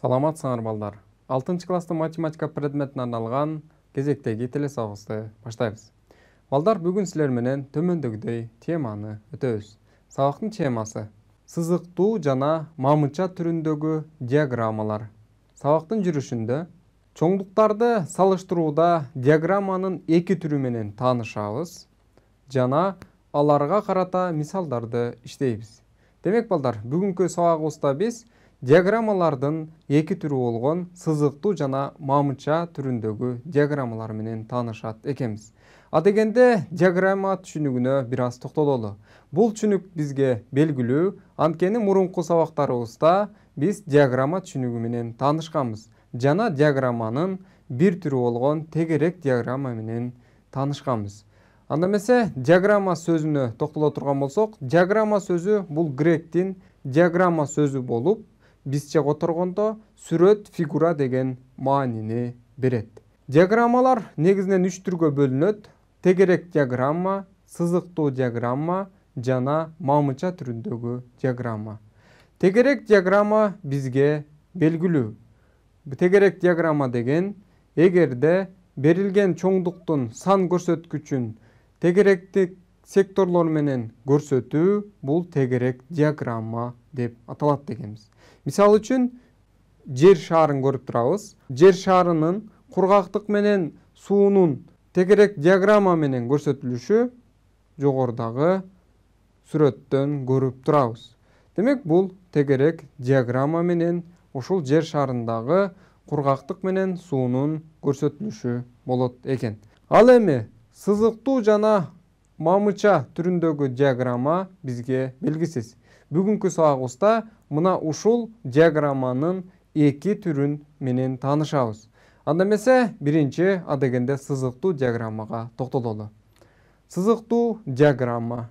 Саламатсыңар балдар. 6 класста математика предметіне арналған кезектегі телесабақты баштайбыз. Балдар, бүгін сілер менен төмөндөгүдөй теманы өтөбүз. Сабактын темасы сызыктуу жана мамыча түрүндөгү диаграммалар. Сабактын жүрүшүндө чоңдуктарды салыштырууда диаграмманын эки түрү менен таанышабыз жана аларга карата мисалдарды иштейбиз. Демек балдар, бүгүнкү сабагыбызда биз диаграммалардын эки түрү болгон сызыктуу жана мамыча түрүндөгү диаграммалар менен таанышат экенбиз. Адегенде диаграмма түшүнүгүнө бир аз токтололу. Бул түшүнүк бизге белгилүү, анткени мурунку сабактарыбызда биз диаграмма түшүнүгү менен таанышканбыз жана диаграмманын бир түрү болгон тегерек диаграмма менен таанышканбыз. Анда эмесе диаграмма сөзүнө токтоло турган болсок, диаграмма сөзү бул гректин диаграмма сөзү болуп, бизче которгондо сүрөт, фигура деген маанини берет. Диаграммалар негизинен 3 түргө бөлүнөт: тегерек диаграмма, сызыктуу диаграмма жана мамыча түрүндөгү диаграмма. Тегерек диаграмма бизге белгилүү. Тегерек диаграмма деген эгерде берилген чоңдуктун сан көрсөткүчүн тегеректик секторлор менен көрсөтүү, бул тегерек диаграмма деп аталат дегенбиз. Мисалы үчүн, жер шарын көрүп турабыз. Жер шарынын кургактык менен суунун тегерек диаграмма менен көрсөтүлүшү жогорудагы сүрөттөн көрүп турабыз. Демек, бул тегерек диаграмма менен ушул жер шарындагы кургактык менен суунун көрсөтүлүшү болот экен. Ал эми сызыктуу жана мамыча түрүндөгү диаграмма бизге белгисиз. Бүгүнкү сабагыбызда мына ушул диаграмманын эки түрүн менен таанышабыз. Анда эмесе биринчи адегенде сызыктуу диаграммага токтололу. Сызыктуу диаграмма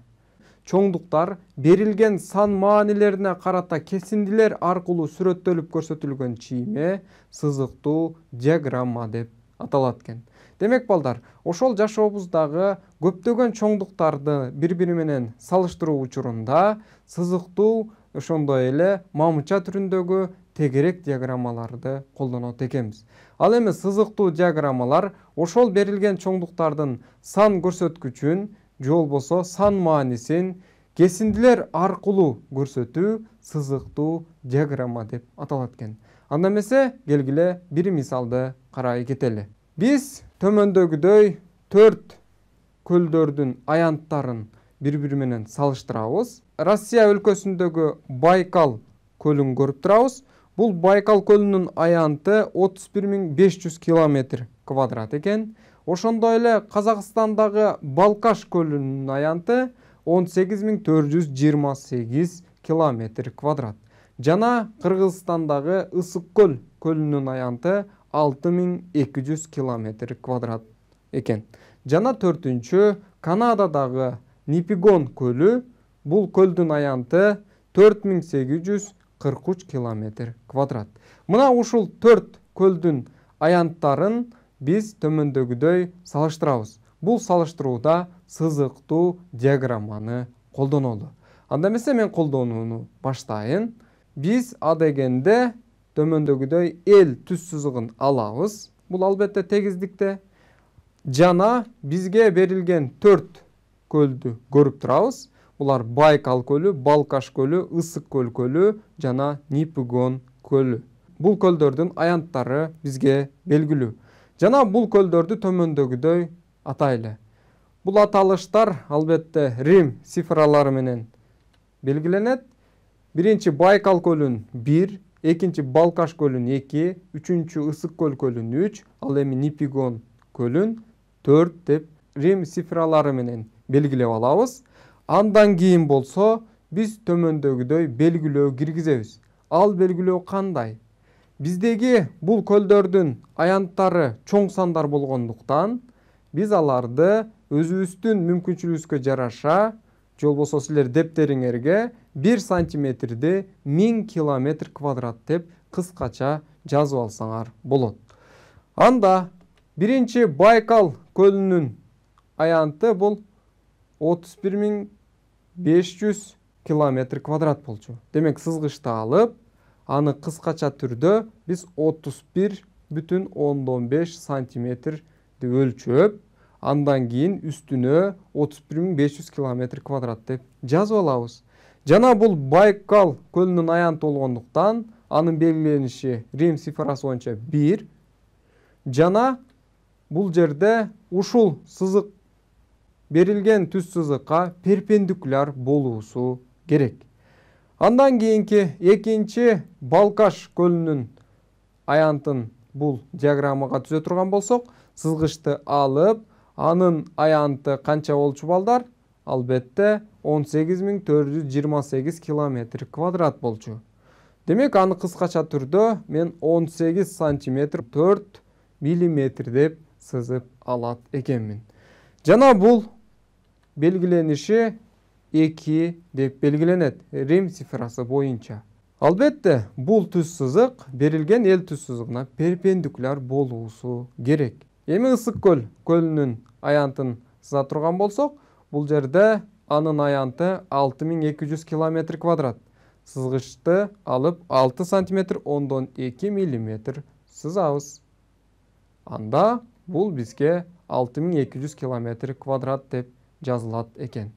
чоңдуктар берилген сан маанилерине карата кесиндилер аркылуу сүрөттөлүп көрсөтүлгөн чийме сызыктуу диаграмма деп аталат экен. Демек балдар, ошол жашообуздагы көптөгөн чоңдуктарды бири-бири менен салыштыруу учурунда сызыктуу, ошондой эле мамыча түрүндөгү тегерек диаграммаларды колдонот экенбиз. Ал эми сызыктуу диаграммалар ошол берилген чоңдуктардын сан көрсөткүчүн же болбосо сан маанисин кесиндилер аркылуу көрсөтүү сызыктуу диаграмма деп аталат экен. Анда эмесе келгиле бир мисалды карай кетели. Биз төмөндөгүдөй 4 көлдөрдүн аянттарын бири-бири менен салыштырабыз. Россия өлкөсүндөгү Байкал көлүн көрүп турабыз. Бул Байкал көлүнүн аянты 31500 км квадрат экен. Ошондой эле Казакстандагы Балкаш көлүнүн аянты 18428 км квадрат. Жана Кыргызстандагы Ысык көл көлүнүн аянты 6200 км квадрат экен. Жана төртүнчү Канададагы Нипигон көлү, бул көлдүн аянты 4843 км квадрат. Мына ушул 4 көлдүн аянттарын биз төмөндөгүдөй салыштырабыз. Бул салыштырууда сызыктуу диаграмманы колдонолу. Анда эмесе мен колдонууну баштайын. Биз адегенде төмөндөгүдөй эл түз сызыгын алабыз. Бул албетте тегиздикте. Жана бизге берилген 4 көлдү көрүп турабыз. Булар Байкал көлү, Балкаш көлү, Ысык көл көлү жана Нипигон көлү. Бул көлдөрдүн аянттары бизге белгилүү. Жана бул көлдөрдү төмөндөгүдөй атайлы. Бул аталыштар албетте Рим цифралары менен белгиленет. Биринчи Байкал көлүн 1, экинчи Балкаш көлүн 2, үчүнчү Ысык көл көлүн 3, ал эми Нипигон көлүн 4 деп Рим цифралары менен белгилеп алабыз. Андан кийин болсо биз төмөндөгүдөй белгилөө киргизебиз. Ал белгилөө кандай? Биздеги бул көлдөрдүн аянттары чоң сандар болгондуктан биз аларды өзүбүздүн мүмкүнчүлүгүбүзгө жараша, же болбосо силер дептериңерге 1 сантиметрди 1000 км квадрат деп кыскача жазып алсаңар болот. Анда биринчи Байкал көлүнүн аянты бул 31500 км квадрат болчу. Демек сызгычты алып, аны кыскача түрдө биз 31,5 сантиметрди өлчөп, андан кийин үстүнө 31.500 километр квадрат деп жазып алабыз. Жана бул Байкал көлүнүн аянты болгондуктан анын белгилениши Рим цифрасы боюнча 1. Жана бул жерде ушул сызык берилген түз сызыкка перпендикуляр болуусу керек. Андан кийинки экинчи Балкаш көлүнүн аянтын бул диаграммага түзө турган болсок, сызгычты алып, анын аянты канча болчу балдар? Албетте 18.428 километр квадрат болчу. Демек, аны кыскача түрдө мен 18 сантиметр 4 миллиметр деп сызып алат экенмин. Жана бул белгилениши 2 деп белгиленет Рим цифрасы боюнча. Албетте, бул түз сызык берилген эл түз сызыгына перпендикуляр болуусу керек. Эми Ысык көлүнүн аянтын сыза турган болсок, бул жерде анын аянты 6200 километр квадрат. Сызгычты алып 6 сантиметр 2 миллиметр сызабыз. Анда бул бизге 6200 километр квадрат деп жазылат экен.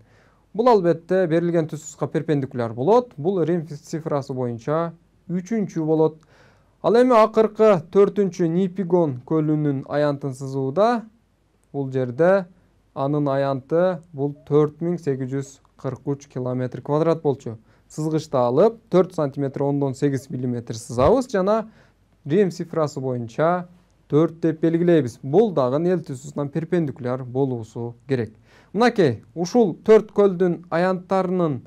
Бул албетте берилген түз сызыкка перпендикуляр болот. Бул Рим цифрасы боюнча 3-чү болот. Ал эми акыркы 4-чү Нипигон көлүнүн аянтын сызууда бул жерде анын аянты бул 4843 километр квадрат болчу. Сызгычты алып 4 сантиметр 8 миллиметр сызабыз жана Рим цифрасы боюнча 4 деп белгилейбиз. Бул дагы эл түз сызыгына перпендикуляр болуусу керек. Мынакей, ушул 4 көлдүн аянттарынын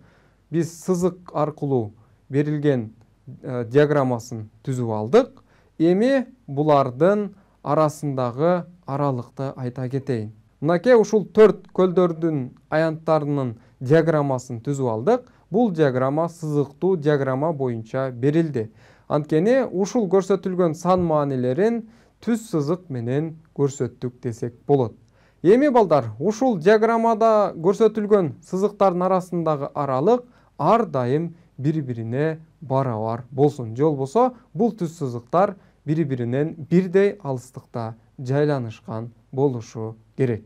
биз сызык аркылуу берилген диаграммасын түзүп алдык. Эми булардын арасындагы аралыкты айта кетейин. Мынакей, ушул 4 көлдөрдүн аянттарынын диаграммасын түзүп алдык. Бул диаграмма сызыктуу диаграмма боюнча берилди. Анткени ушул көрсөтүлгөн сан маанилерин түз сызык менен көрсөттүк десек болот. Эми балдар, ушул диаграммада көрсөтүлгөн сызыктардын арасындагы аралык ар дайым бири-бирине барабар болсун. Же болбосо бул түз сызыктар бири-биринен бирдей алыстыкта жайланышкан болушу керек.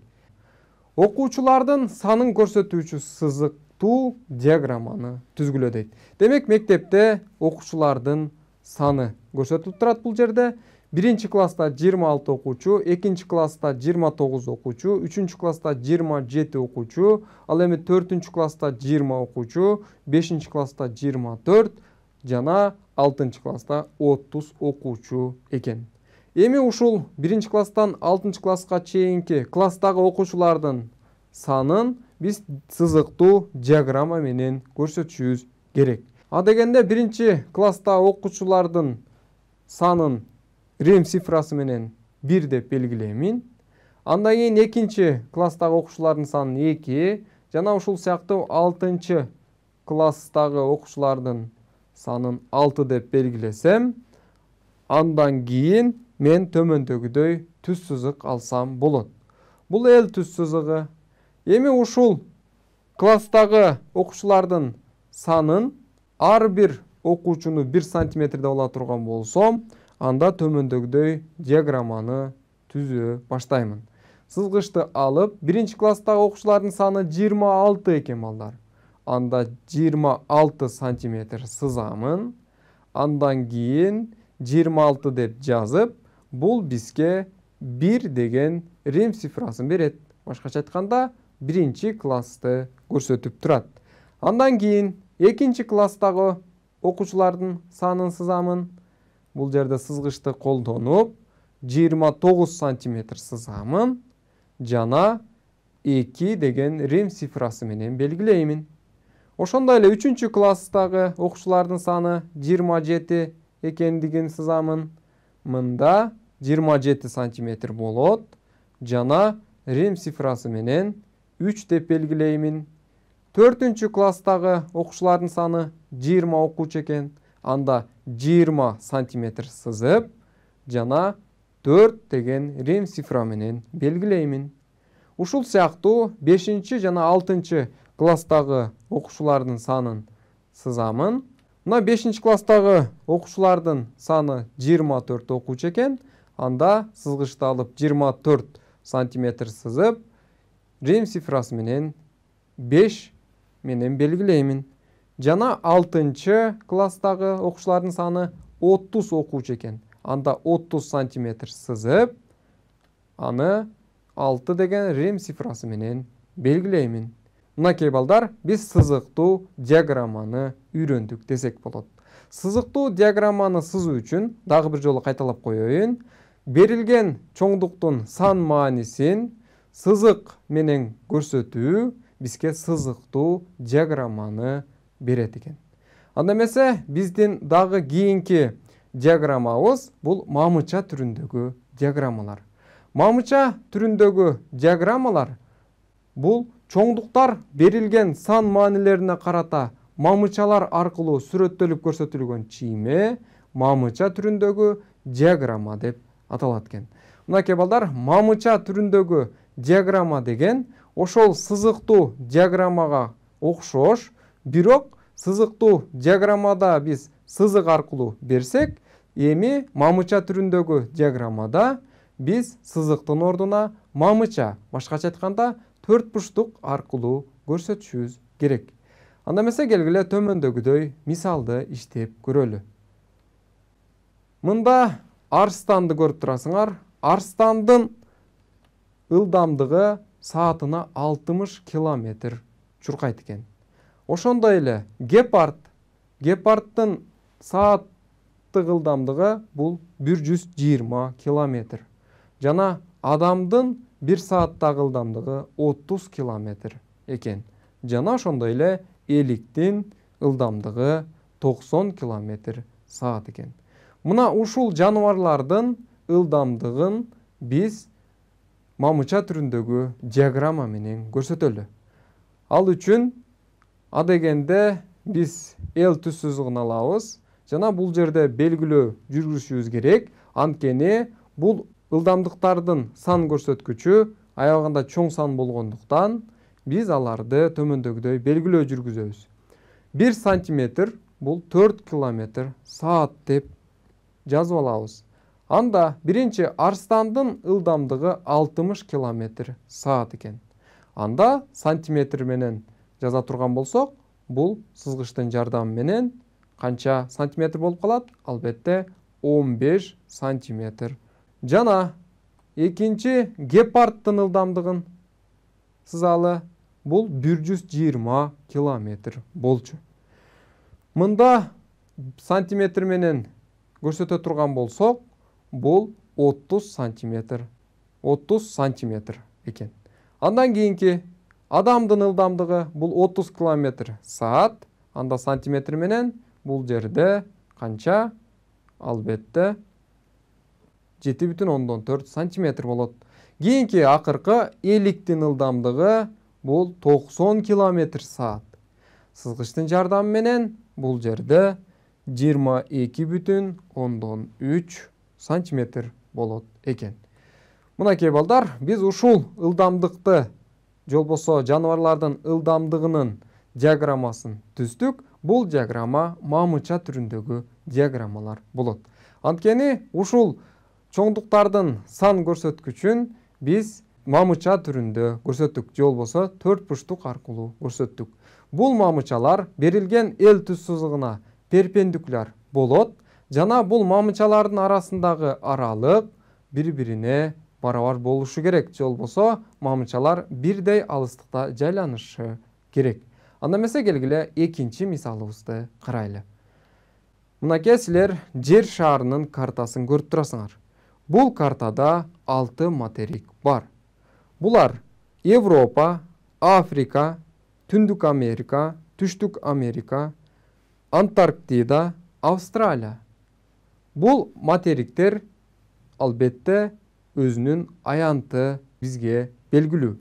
Окуучулардын санын көрсөтүүчү сызыктуу диаграмманы түзгүлө дейт. Демек, мектепте окуучулардын саны көрсөтүлүп турат бул жерде. 1-чи класста 26 окуучу, 2-чи класста 29 окуучу, 3-чү класста 27 окуучу, ал эми 4-чү класста 20 окуучу, 5-чи класста 24 жана 6-чы класста 30 окуучу экен. Эми ушул 1-чи класстан 6-чы класска чейинки класстагы окуучулардын санын биз сызыктуу диаграмма менен көрсөтүшүбүз керек. А дегенде 1-чи класста окуучулардын санын Рим цифрасы менен 1 деп белгилеймин. Андан кийин 2-чи класстагы окуучулардын санын 2, жана ушул сыяктуу 6-чы класстагы окуучулардын санын 6 деп белгилесем, андан кийин мен төмөндөгүдөй түз сызык алсам болот. Бул эл түз сызыгы. Эми ушул класстагы окуучулардын санын ар бир окуучуну 1 сантиметрде ала турган болсом, анда төмөндөгүдөй диаграмманы түзө баштаймын. Сызгычты алып, 1-чи класстагы окуучулардын саны 26 экен балдар. Анда 26 сантиметр сызамын. Андан кийин 26 деп жазып, бул бизге 1 деген Рим цифрасын берет. Башкача айтканда, 1-чи классты көрсөтүп турат. Андан кийин 2-чи класстагы окуучулардын санын сызамын. Бул жерде сызгычты колдонуп 29 сантиметр сызамын жана 2 деген Рим цифрасы менен белгилеймин. Ошондой эле 3-чү класстагы окуучулардын саны 27 экендигин сызамын. Мында 27 сантиметр болот жана Рим цифрасы менен 3 деп белгилеймин. 4-чү класстагы окуучулардын саны 20 окуучу экен. Анда 20 сантиметр сызып жана 4 деген Рим цифра менен белгилеймин. Ушул сыяктуу 5-чи жана 6-чы класстагы окуучулардын санын сызамын. Мына 5 класстагы окуучулардын саны 24 окуучу экен. Анда сызгычты алып 24 сантиметр сызып, Рим цифрасы менен 5 менен белгилеймин. Жана 6 класстагы окуучулардын саны 30 окуучу экен. Анда 30 сантиметр сызып, аны 6 деген Рим цифрасы менен белгилеймин. Мынакей балдар, биз сызыктуу диаграмманы үйрөндүк десек болот. Сызыктуу диаграмманы сызуу үчүн дагы бир жолу кайталап коеюн. Берилген чоңдуктун сан маанисин сызык менен көрсөтүү бизге сызыктуу диаграмманы берет экен. Анда эмесе биздин дагы кийинки диаграммабыз бул мамыча түрүндөгү диаграммалар. Мамыча түрүндөгү диаграммалар бул чоңдуктар берилген сан маанилерине карата мамычалар аркылуу сүрөттөлүп көрсөтүлгөн чийме мамыча түрүндөгү диаграмма деп аталат экен. Мынакей балдар, мамыча түрүндөгү диаграмма деген ошол сызыктуу диаграммага окшош, бирок сызыктуу диаграммада биз сызык аркылуу берсек, эми мамыча түрүндөгү диаграммада биз сызыктын ордуна мамыча, башкача айтканда төрт бурчтук аркылуу көрсөтүшүбүз керек. Анда эмесе келгиле төмөндөгүдөй мисалды иштеп көрөлү. Мында арстанды көрүп турасыңар. Арстандын ылдамдыгы саатына 60 километр чуркайт экен. Ошондой эле гепардтын сааттык ылдамдыгы бул 120 километр. Жана адамдын 1 сааттагы ылдамдыгы 30 километр экен. Жана ошондой эле эликтин ылдамдыгы 90 километр саат экен. Мына ушул жаныбарлардын ылдамдыгын биз мамыча түрүндөгү диаграмма менен көрсөтөлү. Ал үчүн А дегенде биз L түз сызыгын алабыз. Жана бул жерде белгилөө жүргүзүшүбүз керек. Анткени бул ылдамдыктардын сан көрсөткүчү аябаганда чоң сан болгондуктан биз аларды төмөндөгүдөй белгилөө жүргүзөбүз. 1 сантиметр бул 4 километр саат деп жазып алабыз. Анда биринчи арстандын ылдамдыгы 60 километр саат экен. Анда сантиметр менен жаза турган болсок, бул сызгычтын жардамы менен канча сантиметр болуп калат? Албетте 15 сантиметр. Жана экинчи гепардтын ылдамдыгын сызалы, бул 120 километр болчу. Мында сантиметр менен көрсөтө турган болсок, бул 30 сантиметр экен. Андан кийинки адамдын ылдамдыгы бул 30 километр саат. Анда сантиметр менен бул жерде канча? Албетте 7,4 сантиметр болот. Кийинки акыркы эликтин ылдамдыгы бул 90 километр саат. Сызгычтын жардамы менен бул жерде 22,3 сантиметр болот экен. Мынакей балдар, биз ушул ылдамдыкты болбосо жаныбарлардын ылдамдыгынын диаграммасын түздүк. Бул диаграмма мамыча түрүндөгү диаграммалар болот. Анткени ушул чоңдуктардын сан көрсөткүчүн биз мамыча түрүндө көрсөттүк, же болбосо төрт бурчтук аркылуу көрсөттүк. Бул мамычалар берилген L түз сызыгына перпендикуляр болот. Жана бул мамычалардын арасындагы аралык бири-бирине барабар болушу керек, же болбосо мамычалар бирдей алыстыкта жайланышы керек. Анда эмесе келгиле экинчи мисалыбызды карайлы. Мынакей силер жер шарынын картасын көрүп турасыңар. Бул картада 6 материк бар. Булар Европа, Африка, Түндүк Америка, Түштүк Америка, Антарктида, Австралия. Бул материктер албетте өзүнүн аянты бизге белгилүү.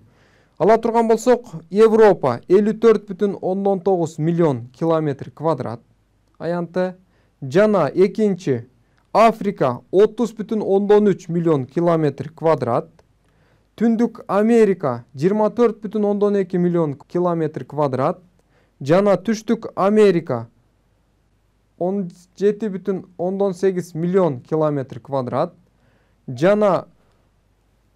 Ала турган болсок, Европа 54,9 миллион километр квадрат аянты, жана экинчи Африка 30,3 миллион километр квадрат, Түндүк Америка 24,2 миллион километр квадрат, жана Түштүк Америка 17,8 миллион километр квадрат, жана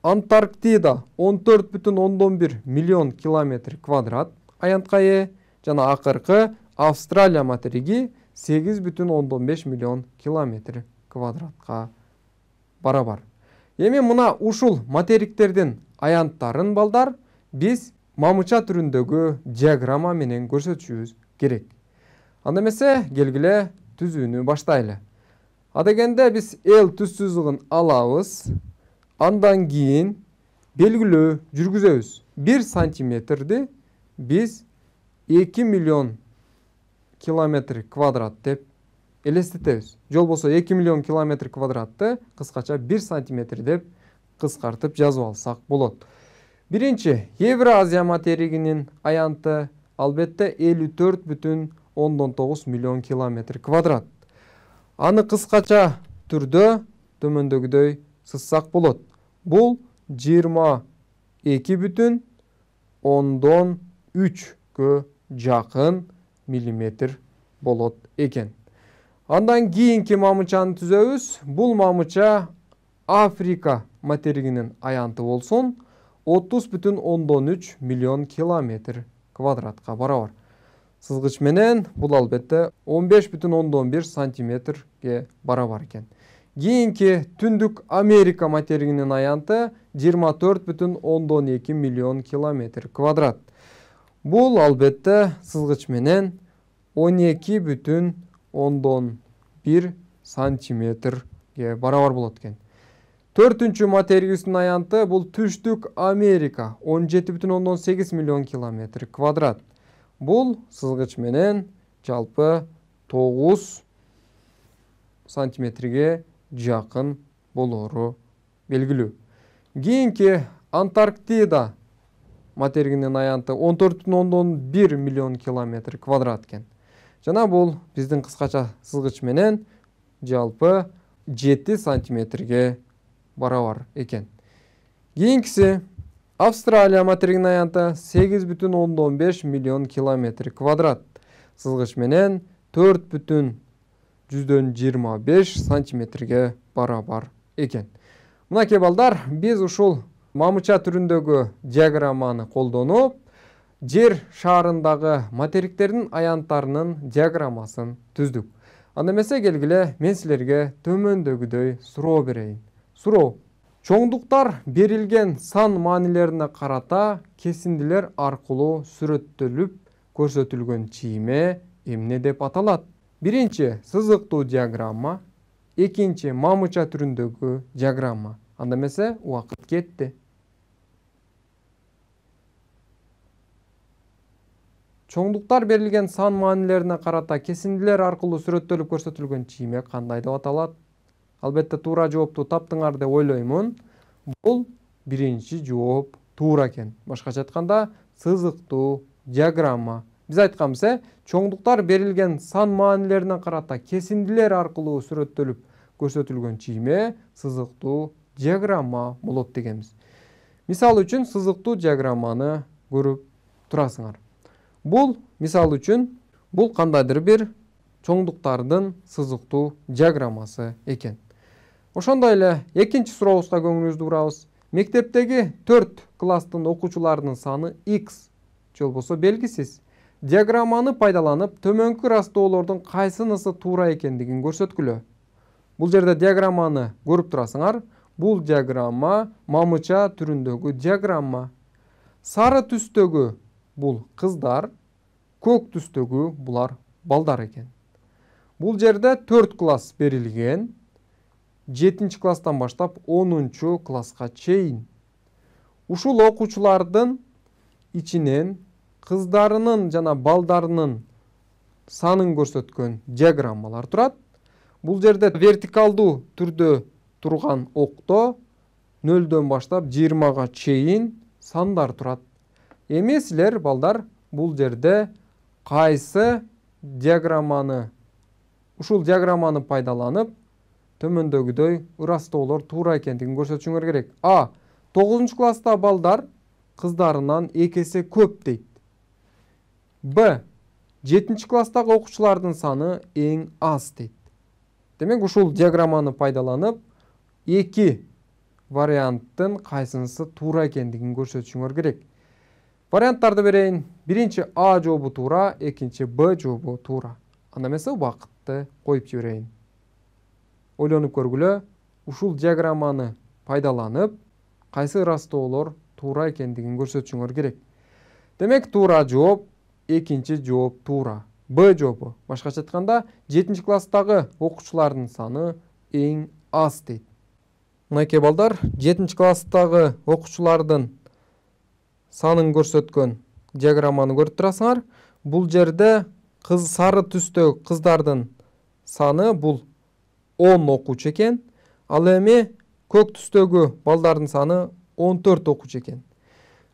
Антарктида 14,1 миллион километр квадрат аянтка ээ, жана акыркы Австралия материги 8,5 миллион километр квадратка барабар. Эми мына ушул материктердин аянттарын балдар биз мамыча түрүндөгү диаграмма менен көрсөтүшүбүз керек. Анда эмесе келгиле түзүүнү баштайлы. Адегенде биз эл түз сызыгын алабыз. Андан кийин белгилөө жүргүзөбүз. 1 сантиметрди биз 2 миллион километр квадрат деп элестетебиз. Жол болсо 2 миллион километр квадратты кыскача 1 сантиметр деп кыскартып жазып алсак болот. Биринчи, Евразия материгинин аянты албетте 54,9 миллион километр квадрат. Аны кыскача түрдө төмөндөгүдөй сызсак болот. Бул 22,3 жакын миллиметр болот экен. Андан кийинки мамычаны түзөбүз. Бул мамыча Африка материгинин аянты болсун 30,3 миллион километр квадратка барабар. Сызгыч менен бул албетте 15,1 сантиметрге барабар экен. Кийинки Түндүк Америка материгинин аянты 24,2 миллион километр квадрат. Бул албетте сызгыч менен 12,1 сантиметрге барабар болот экен. Төртүнчү материгибиздин аянты бул Түштүк Америка 17,8 миллион километр квадрат. Бул сызгыч менен жалпы 9 сантиметрге жакын болору белгилүү. Кийинки Антарктида материгинин аянты 14,1 миллион километр квадрат экен. Жана бул биздин кыскача сызгыч менен жалпы 7 сантиметрге барабар экен. Кийинкиси Австралия материгинин аянты 8,5 миллион километр квадрат. Сызгыч менен 4,25 сантиметрге барабар экен. Мынакей балдар, биз ушул мамыча түрүндөгү диаграмманы колдонуп, жер шарындагы материктердин аянттарынын диаграммасын түздүк. Анда эмесе келгиле мен силерге төмөндөгүдөй суроо берейин. Суроо: чоңдуктар берилген сан маанилерине карата кесиндилер аркылуу сүрөттөлүп көрсөтүлгөн чийме эмне деп аталат? Биринчи сызыктуу диаграмма, экинчи мамыча түрүндөгү диаграмма. Анда эмесе убакыт кетти. Чоңдуктар берилген сан маанилерине карата кесиндилер аркылуу сүрөттөлүп көрсөтүлгөн чийме кандай деп аталат? Албетте туура жоопту таптыңар деп ойлоймун. Бул биринчи жооп туура экен. Башкача айтканда сызыктуу диаграмма. Биз айтканбыз, чоңдуктар берилген сан маанилерине карата кесиндилер аркылуу сүрөттөлүп көрсөтүлгөн чийме сызыктуу диаграмма болот дегенбиз. Мисал үчүн сызыктуу диаграмманы көрүп турасыңар. Бул мисал үчүн бул кандайдыр бир чоңдуктардын сызыктуу диаграммасы экен. Ошондой эле экинчи сурообузга көңүлүңүздү бурабыз. Мектептеги 4 класстын окуучуларынын саны X, же болбосо белгисиз. Диаграмманы пайдаланып, төмөнкү растоолордун кайсынысы туура экендигин көрсөткүлө. Бул жерде диаграмманы көрүп турасыңар. Бул диаграмма мамыча түрүндөгү диаграмма. Сары түстөгү бул кыздар, көк түстөгү булар балдар экен. Бул жерде 4 класс берилген. 7 класстан баштап 10 класска чейин. Ушул окуучулардын ичинен кыздарынын жана балдарынын санын көрсөткөн диаграммалар турат. Бул жерде вертикалдуу түрдө турган окто 0-дөн баштап 20га чейин сандар турат. Эми силер балдар бул жерде кайсы диаграмманы, ушул диаграмманы пайдаланып төмөндөгүдөй ырастоолор туура экендигин көрсөтүшүңөр керек. А. 9 класста балдар кыздарынан 2 эсе көп дейт. Б. 7 класстагы окуучулардын саны эң аз дейт. Демек ушул диаграмманы пайдаланып, эки варианттын кайсынысы туура экендигин көрсөтүшүңөр керек. Варианттарды берейин. Биринчи А жообу туура, экинчи Б жообу туура. Анда эмесе убакытты коюп жиберейин. Ойлонуп көргүлө, ушул диаграмманы пайдаланып, кайсы ырастоолор туура экендигин көрсөтүшүңөр керек. Демек туура жооп, экинчи жооп туура. Б жообу. Башкача айтканда, 7 класстагы окуучулардын саны эң аз дейт. Мынакей балдар, 7 класстагы окуучулардын санын көрсөткөн диаграмманы көрүп турасыңар. Бул жерде сары түстөгү кыздардын саны бул 10 окуучу экен. Ал эми көк түстөгү балдардын саны 14 окуучу экен.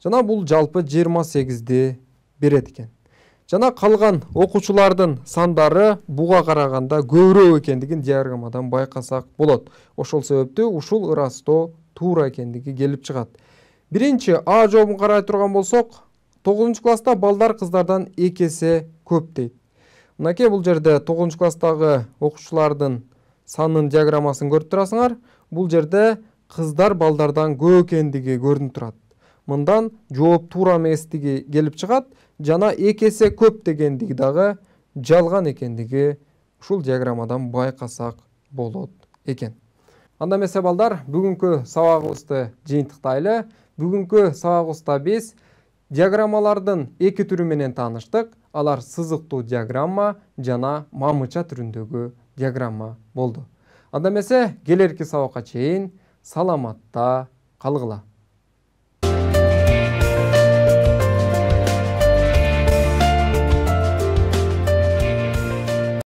Жана бул жалпы 28-ди берет экен. Жана калган окуучулардын сандары буга караганда көбүрөөк экендигин диаграммадан байкасак болот. Ошол себептүү ушул ырастоо туура экендиги келип чыгат. Биринчи А жообун карай турган болсок, 9 класста балдар кыздардан 2 эсе көп дейт. Мынакей бул жерде 9 класстагы окуучулардын санын диаграммасын көрүп турасыңар. Бул жерде кыздар балдардан көп экендиги көрүнүп турат. Мындан жооп туура эместиги келип чыгат. Жана 2 эсе көп дегендиги дагы жалган экендиги ушул диаграммадан байкасак болот экен. Анда эмесе балдар, бүгүнкү сабагыбызды жыйынтыктайлы. Бүгүнкү сабагыбызда биз диаграммалардын эки түрү менен тааныштык. Алар сызыктуу диаграмма жана мамыча түрүндөгү диаграмма болду. Анда эмесе келерки сабакка чейин саламатта калгыла.